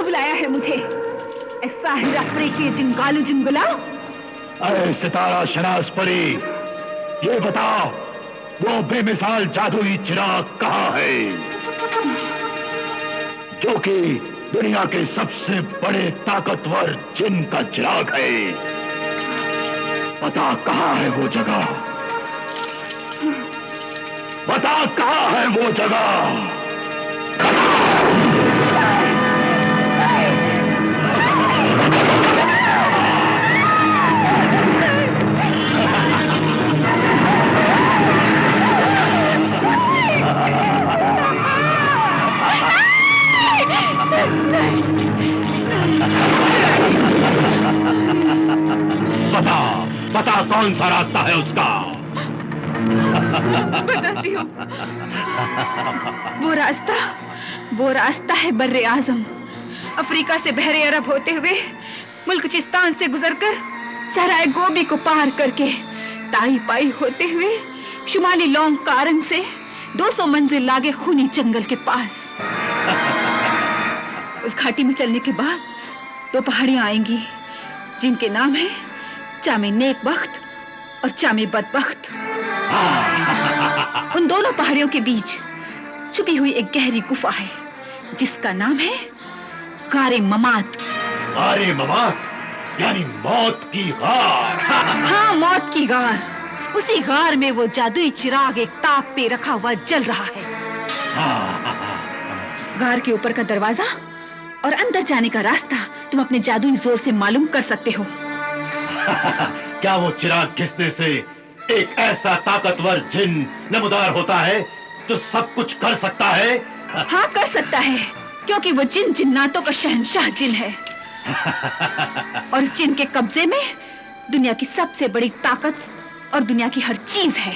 क्यों बुलाया है मुझे? साहिर अफ्रीकी जिंगालू जिंगुला। अरे सितारा शनास परी, ये बता वो बेमिसाल जादुई चिराग कहाँ है जो कि दुनिया के सबसे बड़े ताकतवर जिन का चिराग है? बता कहाँ है वो जगह, बता कहाँ है वो जगह। बता बता कौन सा रास्ता है उसका? बताती हूँ। वो रास्ता है बर्रे आजम, अफ्रीका से बहरे अरब होते हुए मुल्क चिस्तान से गुजरकर सहराए गोबी को पार करके ताई पाई होते हुए शुमाली लौंग कारंग से 200 मंजिल लागे खूनी जंगल के पास। उस घाटी में चलने के बाद 2 पहाड़ियां आएंगी जिनके नाम है चामे नेक बख्त और चामे बदबख्त। उन दोनों पहाड़ियों के बीच छुपी हुई एक गहरी गुफा है जिसका नाम है गारे ममात। गारे ममात यानी मौत की गार। हाँ, मौत की गार। उसी गार में वो जादुई चिराग एक ताक पे रखा हुआ जल रहा है। गार के ऊपर का दरवाजा और अंदर जाने का रास्ता तुम अपने जादुई जोर से मालूम कर सकते हो। क्या वो चिराग घिसने से एक ऐसा ताकतवर जिन नमूदार होता है जो सब कुछ कर सकता है? हाँ, कर सकता है, क्योंकि वो जिन जिन्नातों का शहंशाह जिन है। और इस जिन के कब्जे में दुनिया की सबसे बड़ी ताकत और दुनिया की हर चीज है।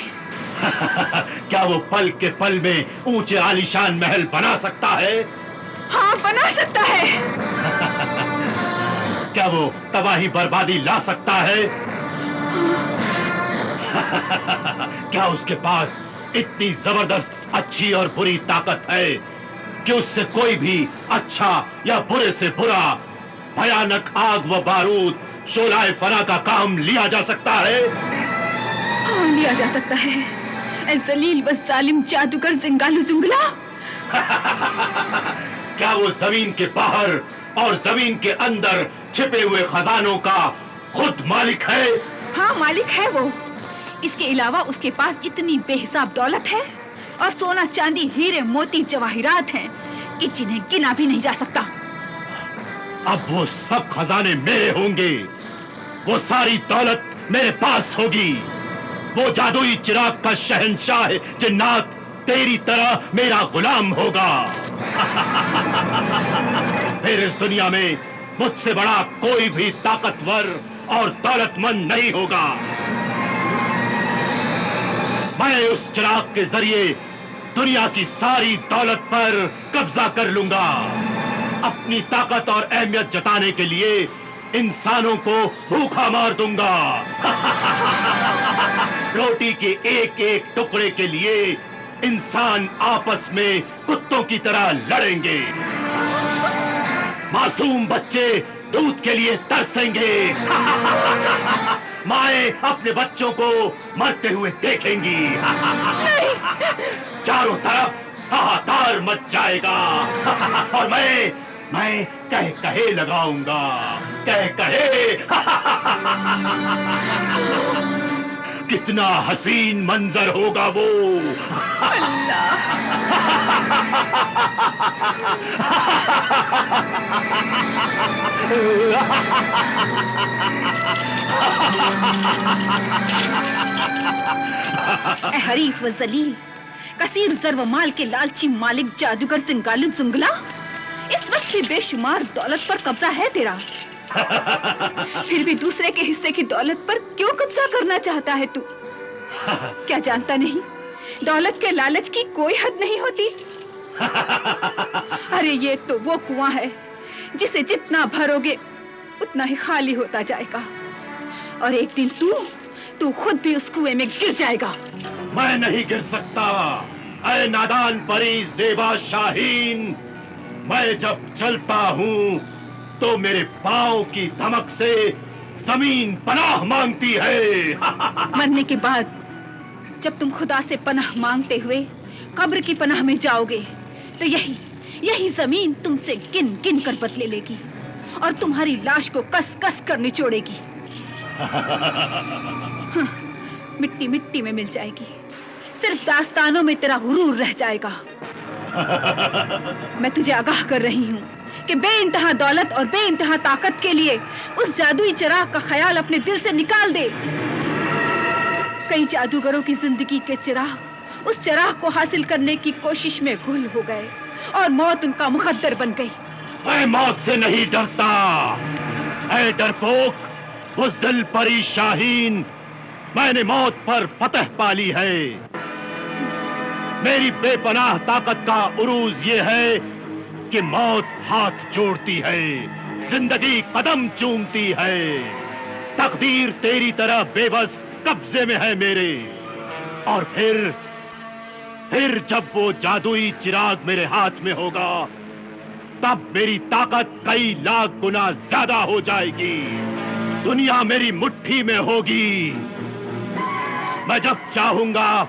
क्या वो पल के पल में ऊंचे आलीशान महल बना सकता है? हाँ, बना सकता है। क्या वो तबाही बर्बादी ला सकता है? क्या उसके पास इतनी जबरदस्त अच्छी और बुरी ताकत है कि उससे कोई भी अच्छा या बुरे से बुरा भयानक आग व बारूद शोलाए फना का काम लिया जा सकता है? हाँ, लिया जा सकता है। ऐ जलील व जालिम जादूगर जिंगालू जुंगला। क्या वो जमीन के बाहर और जमीन के अंदर छिपे हुए खजानों का खुद मालिक है? हाँ, मालिक है वो। इसके अलावा उसके पास इतनी बेहिसाब दौलत है और सोना चांदी हीरे मोती जवाहिरात हैं कि जिन्हें गिना भी नहीं जा सकता। अब वो सब खजाने मेरे होंगे, वो सारी दौलत मेरे पास होगी। वो जादुई चिराग का शहंशाह जिन्नात तेरी तरह मेरा गुलाम होगा। फिर इस दुनिया में मुझसे बड़ा कोई भी ताकतवर और दौलतमंद नहीं होगा। मैं उस चिराग के जरिए दुनिया की सारी दौलत पर कब्जा कर लूंगा। अपनी ताकत और अहमियत जताने के लिए इंसानों को भूखा मार दूंगा। रोटी के एक एक टुकड़े के लिए इंसान आपस में कुत्तों की तरह लड़ेंगे। मासूम बच्चे दूध के लिए तरसेंगे। माएं अपने बच्चों को मरते हुए देखेंगी। चारों तरफ हाहाकार मच जाएगा। और मैं कह कहे लगाऊंगा, कह कहे। कितना हसीन मंजर होगा वो। हरीस व जलील, कसीर जर व माल के लालची मालिक जादूगर जिंगालू जुंगला, इस वक्त भी बेशुमार दौलत पर कब्जा है तेरा। फिर भी दूसरे के हिस्से की दौलत पर क्यों कब्जा करना चाहता है तू? क्या जानता नहीं, दौलत के लालच की कोई हद नहीं होती। अरे ये तो वो कुआं है जिसे जितना भरोगे उतना ही खाली होता जाएगा, और एक दिन तू खुद भी उस कुएं में गिर जाएगा। मैं नहीं गिर सकता। ऐ नादान परी ज़ेबा शाहीन, मैं जब चलता हूँ तो मेरे पाँव की धमक से जमीन पनाह मांगती है। मरने के बाद जब तुम खुदा से पनाह मांगते हुए कब्र की पनाह में जाओगे तो यही जमीन तुमसे गिन गिन कर बदले लेगी और तुम्हारी लाश को कस कस कर निचोड़ेगी। हाँ, मिट्टी मिट्टी में मिल जाएगी। सिर्फ दास्तानों में तेरा गुरूर रह जाएगा। मैं तुझे आगाह कर रही हूँ कि बेइंतहा दौलत और बेइंतहा ताकत के लिए उस जादुई चिराग का ख्याल अपने दिल से निकाल दे। कई जादूगरों की जिंदगी के चिराग उस चिराग को हासिल करने की कोशिश में गुल हो गए और मौत उनका मुकद्दर बन गई। मैं मौत से नहीं डरता। ऐ डरपोक, बुज़दिल परी शाहीन, मैंने मौत पर फतह पा ली है। मेरी बेपनाह ताकत का उरूज ये है कि मौत हाथ जोड़ती है, जिंदगी कदम चूमती है। तकदीर तेरी तरह बेबस कब्जे में है मेरे। और फिर जब वो जादुई चिराग मेरे हाथ में होगा तब मेरी ताकत कई लाख गुना ज्यादा हो जाएगी। दुनिया मेरी मुट्ठी में होगी। मैं जब चाहूंगा,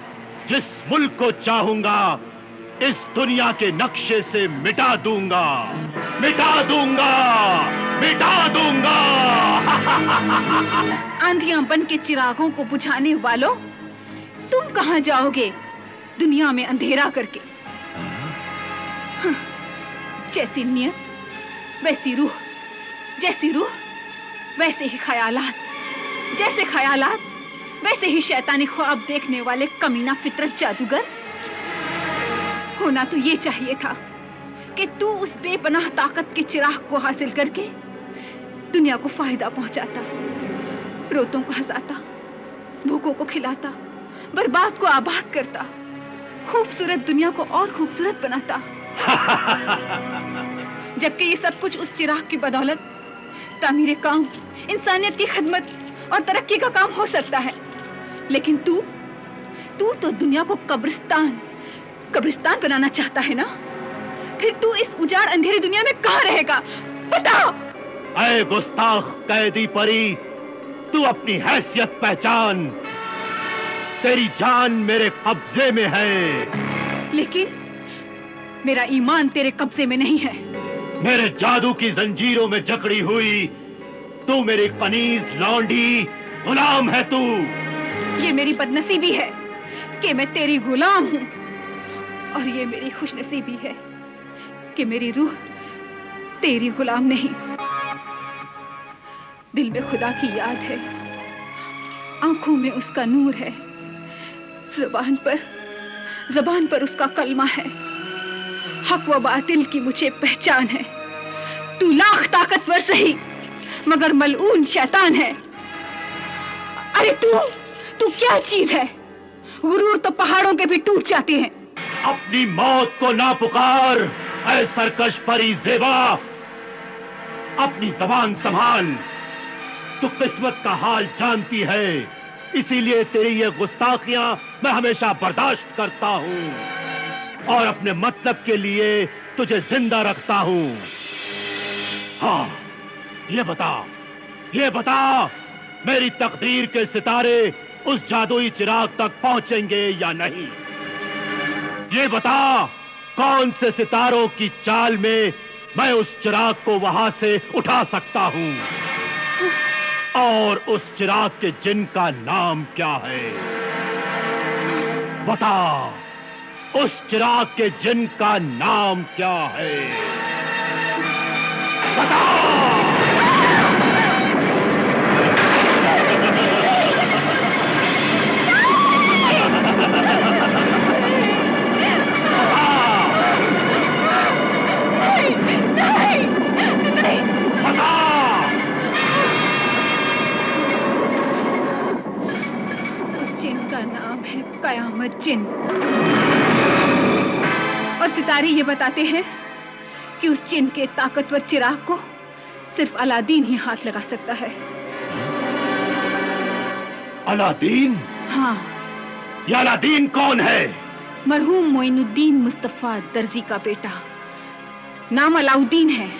जिस मुल्क को चाहूंगा, इस दुनिया के नक्शे से मिटा दूंगा, मिटा दूंगा, मिटा दूंगा। आंधियां बन के चिरागों को बुझाने वालों, तुम कहां जाओगे दुनिया में अंधेरा करके? हाँ, जैसी नियत वैसी रूह, जैसी रूह वैसे ही ख्यालात, जैसे ख्यालात वैसे ही शैतानी ख्वाब देखने वाले कमीना फितरत जादूगर। होना तो ये चाहिए था कि तू उस बेपनाह ताकत के चिराग को हासिल करके दुनिया को फायदा पहुंचाता, रोतों को हंसाता, भूखों को खिलाता, बर्बाद को आबाद करता, खूबसूरत दुनिया को और खूबसूरत बनाता। जबकि ये सब कुछ उस चिराग की बदौलत तामीरे काम, इंसानियत की खिदमत और तरक्की का काम हो सकता है। लेकिन तू तो दुनिया को कब्रिस्तान बनाना चाहता है ना? फिर तू इस उजाड़ अंधेरी दुनिया में कहाँ रहेगा? बता। ऐ गुस्ताख कैदी परी, तू अपनी हैसियत पहचान। तेरी जान मेरे कब्जे में है। लेकिन मेरा ईमान तेरे कब्जे में नहीं है। मेरे जादू की जंजीरों में जकड़ी हुई तू मेरी कनीज लौंडी गुलाम है तू। ये मेरी बदनसीबी है कि मैं तेरी गुलाम हूँ, और ये मेरी खुशनसीबी है कि मेरी रूह तेरी गुलाम नहीं। दिल में खुदा की याद है, आंखों में उसका नूर है, ज़बान पर उसका कलमा है। हक व बातिल की मुझे पहचान है। तू लाख ताकतवर सही मगर मलऊन शैतान है। अरे तू क्या चीज है? गुरूर तो पहाड़ों के भी टूट जाते हैं। अपनी मौत को ना पुकार ऐ सरकश परी ज़ेबा। अपनी जबान संभाल। तू किस्मत का हाल जानती है, इसीलिए तेरी ये गुस्ताखियां मैं हमेशा बर्दाश्त करता हूं और अपने मतलब के लिए तुझे जिंदा रखता हूं। हाँ, ये बता मेरी तकदीर के सितारे उस जादुई चिराग तक पहुंचेंगे या नहीं? ये बता कौन से सितारों की चाल में मैं उस चिराग को वहां से उठा सकता हूं, और उस चिराग के जिन का नाम क्या है? बता, उस चिराग के जिन का नाम क्या है? बता। कयामत जिन। और सितारे ये बताते हैं कि उस जिन के ताकतवर चिराग को सिर्फ अलादीन ही हाथ लगा सकता है। अलादीन? हाँ। ये अलादीन कौन है? मरहूम मोइनुद्दीन मुस्तफा दर्जी का बेटा। नाम अलाउद्दीन है।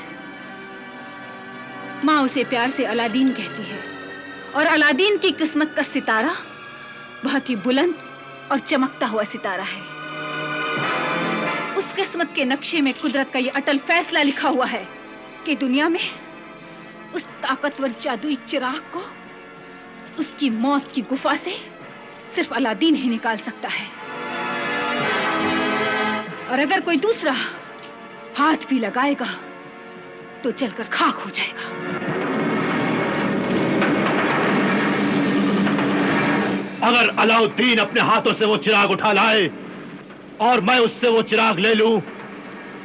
माँ उसे प्यार से अलादीन कहती है और अलादीन की किस्मत का सितारा बहुत ही बुलंद और चमकता हुआ सितारा है। उस किस्मत के नक्शे में कुदरत का ये अटल फैसला लिखा हुआ है कि दुनिया में उस ताकतवर जादुई चिराग को उसकी मौत की गुफा से सिर्फ अलादीन ही निकाल सकता है, और अगर कोई दूसरा हाथ भी लगाएगा तो जलकर खाक हो जाएगा। अगर अलाउद्दीन अपने हाथों से वो चिराग उठा लाए और मैं उससे वो चिराग ले लूं,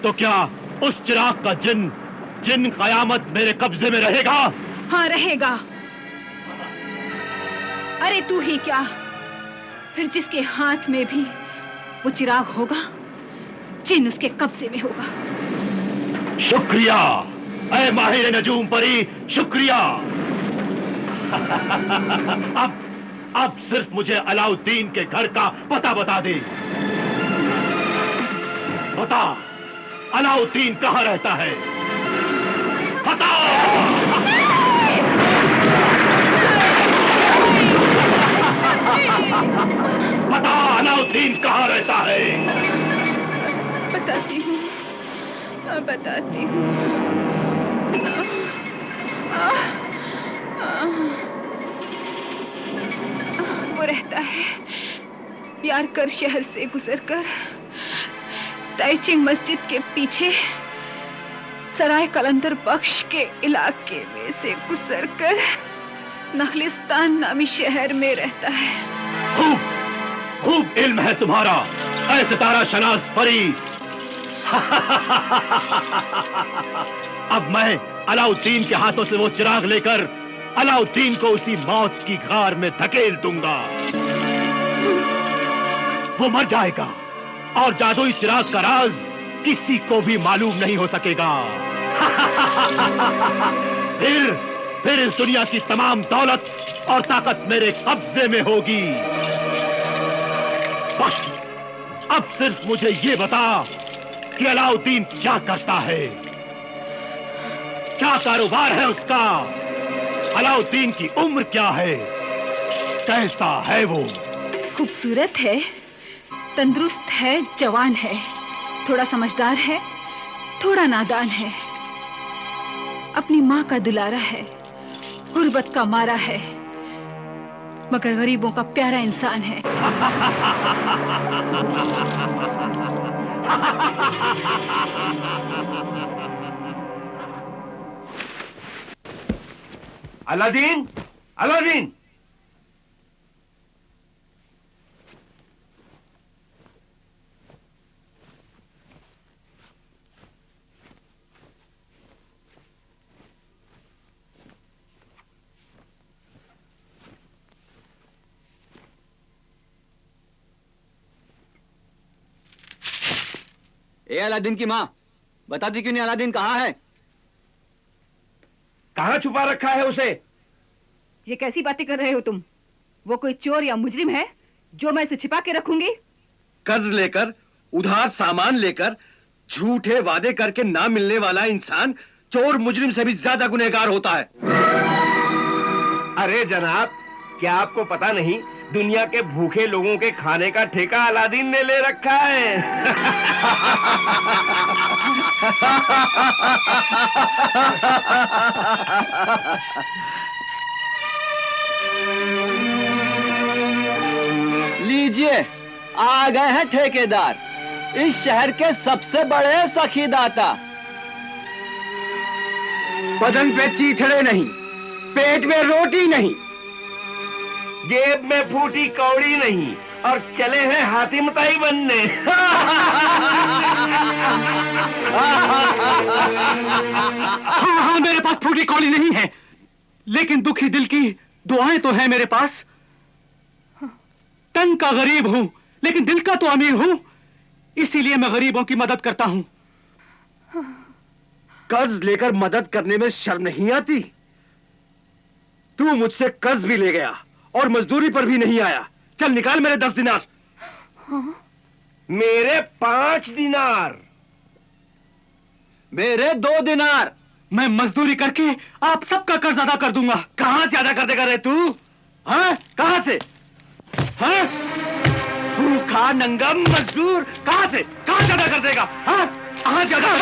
तो क्या उस चिराग का जिन कयामत मेरे कब्जे में रहेगा? हाँ, रहेगा। अरे तू ही क्या, फिर जिसके हाथ में भी वो चिराग होगा, जिन उसके कब्जे में होगा। शुक्रिया ऐ माहिर नजूम परी, शुक्रिया। अब सिर्फ मुझे अलाउद्दीन के घर का पता बता दे। बता, अलाउद्दीन कहां रहता है? बता। बता, अलाउद्दीन कहां रहता है? बताती हूँ, बताती हूँ। वो रहता है यारकर शहर से गुजरकर ताइचिंग मस्जिद के पीछे सराय कलंदर बख्श के इलाके में से गुजरकर नखलिस्तान नामी शहर में रहता है। खूब इल्म है तुम्हारा ऐ सितारा शनास परी। अब मैं अलाउद्दीन के हाथों से वो चिराग लेकर अलाउद्दीन को उसी मौत की गार में धकेल दूंगा। वो मर जाएगा और जादुई चिराग का राज किसी को भी मालूम नहीं हो सकेगा। फिर इस दुनिया की तमाम दौलत और ताकत मेरे कब्जे में होगी। बस अब सिर्फ मुझे ये बता कि अलाउद्दीन क्या करता है, क्या कारोबार है उसका, अलाउद्दीन की उम्र क्या है, कैसा है वो? खूबसूरत है, तंदुरुस्त है, जवान है, थोड़ा समझदार है, थोड़ा नादान है, अपनी माँ का दुलारा है, गुर्बत का मारा है, मगर गरीबों का प्यारा इंसान है। Aladdin, Aladdin! ए अलादीन की माँ, बताती क्यों नहीं अलादीन कहाँ है? कहाँ छुपा रखा है उसे? ये कैसी बातें कर रहे हो तुम? वो कोई चोर या मुजरिम है जो मैं इसे छिपा के रखूंगी? कर्ज लेकर, उधार सामान लेकर, झूठे वादे करके ना मिलने वाला इंसान चोर मुजरिम से भी ज्यादा गुनहगार होता है। अरे जनाब, क्या आपको पता नहीं, दुनिया के भूखे लोगों के खाने का ठेका अलादीन ने ले रखा है। लीजिए, आ गए हैं ठेकेदार, इस शहर के सबसे बड़े सखीदाता। बदन पे चीथड़े नहीं, पेट में रोटी नहीं, जेब में फूटी कौड़ी नहीं, और चले हैं हाथी मताई बनने। हाँ, मेरे पास फूटी कौड़ी नहीं है, लेकिन दुखी दिल की दुआएं तो है मेरे पास। तन का गरीब हूं, लेकिन दिल का तो अमीर हूं, इसीलिए मैं गरीबों की मदद करता हूं। कर्ज लेकर मदद करने में शर्म नहीं आती? तू मुझसे कर्ज भी ले गया और मजदूरी पर भी नहीं आया। चल निकाल मेरे 10 दिनार। मेरे 5 दिनार। मेरे 2 दिनार। मैं मजदूरी करके आप सबका कर्ज अदा कर दूंगा। कहां से अदा कर देगा रे तू? हाँ, कहां से? हाँ, भूखा नंगा मजदूर कहां से अदा कर देगा? हाँ, कहां से अदा कर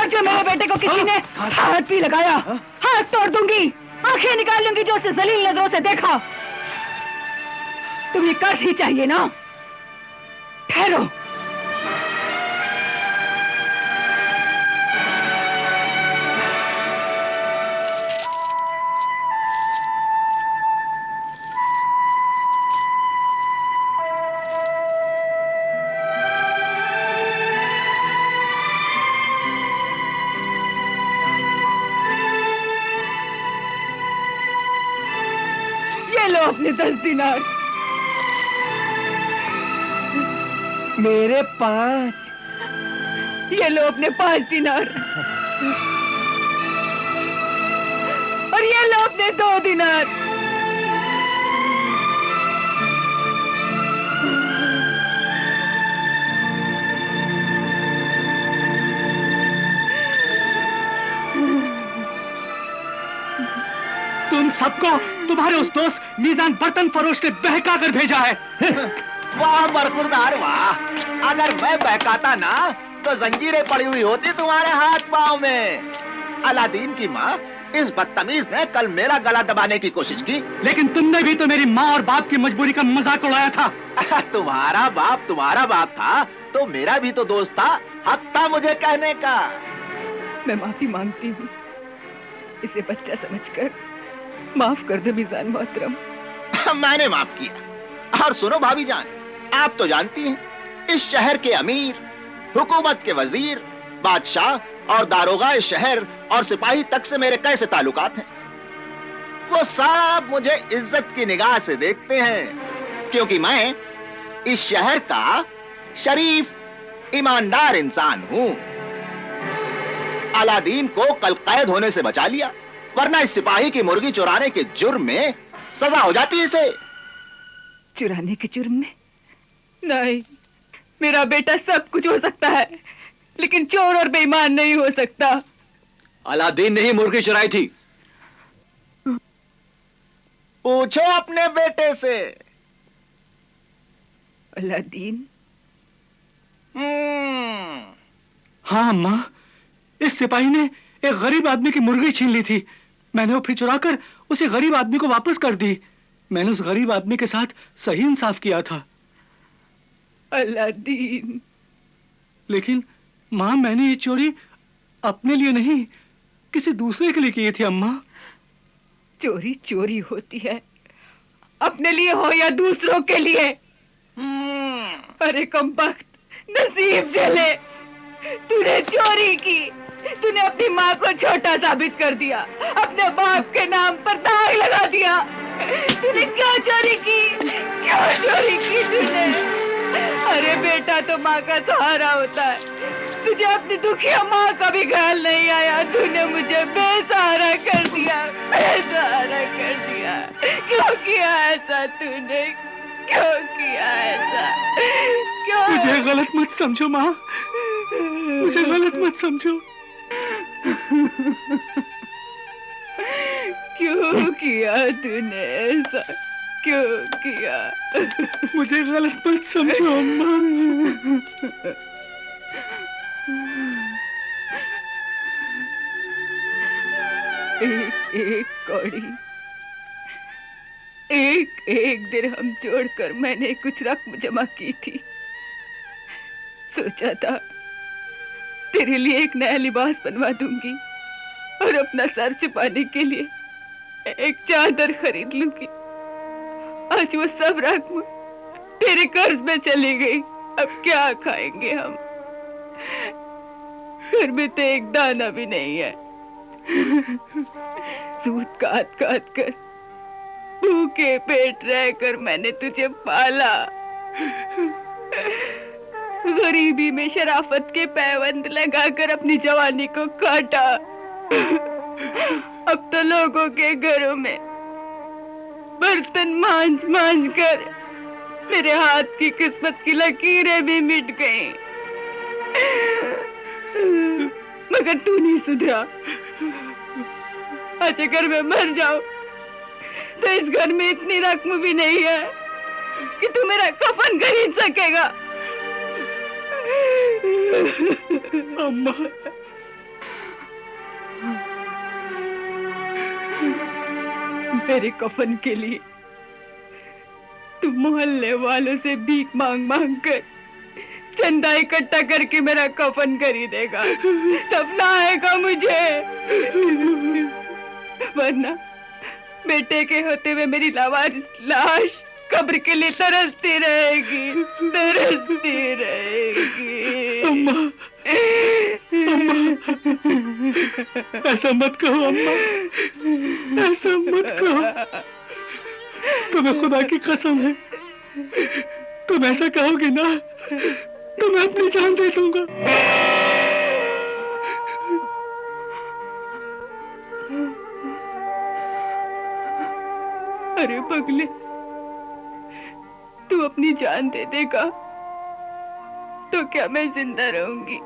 देगा? मेरे बेटे को किसी ने हाथ भी लगाया, हाथ तोड़ दूंगी, आंखें निकाल लूंगी जो उसे जलील नजरों से देखा। तुम्हें कर्ज ही चाहिए ना? ठहरो। ये लो अपने 10 दिनार। मेरे 5। ये लो अपने 5 दिनार। और ये लो अपने 2 दिनार। तुम सबको तुम्हारे उस दोस्त मीजान बर्तन फरोश ने बहका कर भेजा है। वाह बरखुरदार वाह, अगर मैं बहकाता ना तो जंजीरें पड़ी हुई होती तुम्हारे हाथ पांव में। अलादीन की माँ, इस बदतमीज ने कल मेरा गला दबाने की कोशिश की। लेकिन तुमने भी तो मेरी माँ और बाप की मजबूरी का मजाक उड़ाया था। तुम्हारा बाप था तो मेरा भी तो दोस्त था, हक था मुझे कहने का। मैं माफी मांगती हूँ, इसे बच्चा समझकर माफ कर दो मीजान मोहतरम। मैंने माफ किया। और सुनो भाभी जान, आप तो जानती हैं, इस शहर के अमीर, हुकूमत के वजीर, बादशाह और दारोगा इस शहर और सिपाही तक से मेरे कैसे ताल्लुकात हैं। वो सब मुझे इज्जत की निगाह से देखते हैं, क्योंकि मैं इस शहर का शरीफ, ईमानदार इंसान हूं। अलादीन को कल कैद होने से बचा लिया, वरना इस सिपाही की मुर्गी चुराने के जुर्म में सजा हो जाती है इसे। चुराने के जुर्म में? नहीं, मेरा बेटा सब कुछ हो सकता है, लेकिन चोर और बेईमान नहीं हो सकता। अलादीन ने ही मुर्गी चुराई थी। पूछो अपने बेटे से। अलादीन? हाँ अम्मा, इस सिपाही ने एक गरीब आदमी की मुर्गी छीन ली थी। मैंने वो फिर चुराकर उसे गरीब आदमी को वापस कर दी। मैंने उस गरीब आदमी के साथ सही इंसाफ किया था। अलादीन। लेकिन माँ, मैंने ये चोरी अपने लिए नहीं, किसी दूसरे के लिए की थी अम्मा। चोरी चोरी होती है, अपने लिए हो या दूसरों के लिए। अरे कमबख्त, नसीब जले, तूने चोरी की। तूने अपनी माँ को छोटा साबित कर दिया, अपने बाप के नाम पर दाग लगा दिया। तूने क्यों चोरी की? क्यों चोरी की तूने? अरे बेटा तो माँ का सहारा होता है, तुझे अपनी दुखिया माँ का भी ख्याल नहीं आया। तूने मुझे बेसहारा कर दिया, बेसहारा कर दिया। क्यों किया ऐसा तूने? क्यों किया ऐसा? क्यों? मुझे गलत मत समझो माँ, मुझे गलत मत समझो। क्यों किया तूने ऐसा? क्यों किया? मुझे गलत मत समझो अम्मा। एक एक कौड़ी, एक एक दिरहम जोड़कर मैंने कुछ रकम जमा की थी। सोचा था तेरे लिए एक नया लिबास बनवा दूंगी और अपना सर छुपाने के लिए एक चादर खरीद लूंगी। आज वो सब रकम तेरे कर्ज में चली गई। अब क्या खाएंगे हम? घर में तो एक दाना भी नहीं है। सूत काट काट कर, भूखे पेट रहकर मैंने तुझे पाला। गरीबी में शराफत के पैबंद लगाकर अपनी जवानी को काटा। अब तो लोगों के घरों में बर्तन मांझ मांझ कर मेरे हाथ की किस्मत की लकीरें भी मिट गईं। मगर तू नहीं सुधरा। आज अगर मैं मर जाऊं तो इस घर में इतनी रकम भी नहीं है कि तू मेरा कफन खरीद सकेगा। अम्मा, मेरे कफन के लिए तू मोहल्ले वालों से भीख मांग मांग कर चंदा इकट्ठा करके मेरा कफन खरीदेगा, दफनाएगा मुझे, वरना बेटे के होते हुए मेरी लावारिस लाश कब्र के लिए तरसती रहेगी, तरसती रहेगी। अम्मा, अम्मा, ऐसा मत कहो अम्मा, ऐसा मत कहो। तुम्हें खुदा की कसम है, तुम ऐसा कहोगे ना तो मैं अपनी जान दे दूंगा। अरे पगले, तू अपनी जान दे देगा तो क्या मैं जिंदा रहूंगी?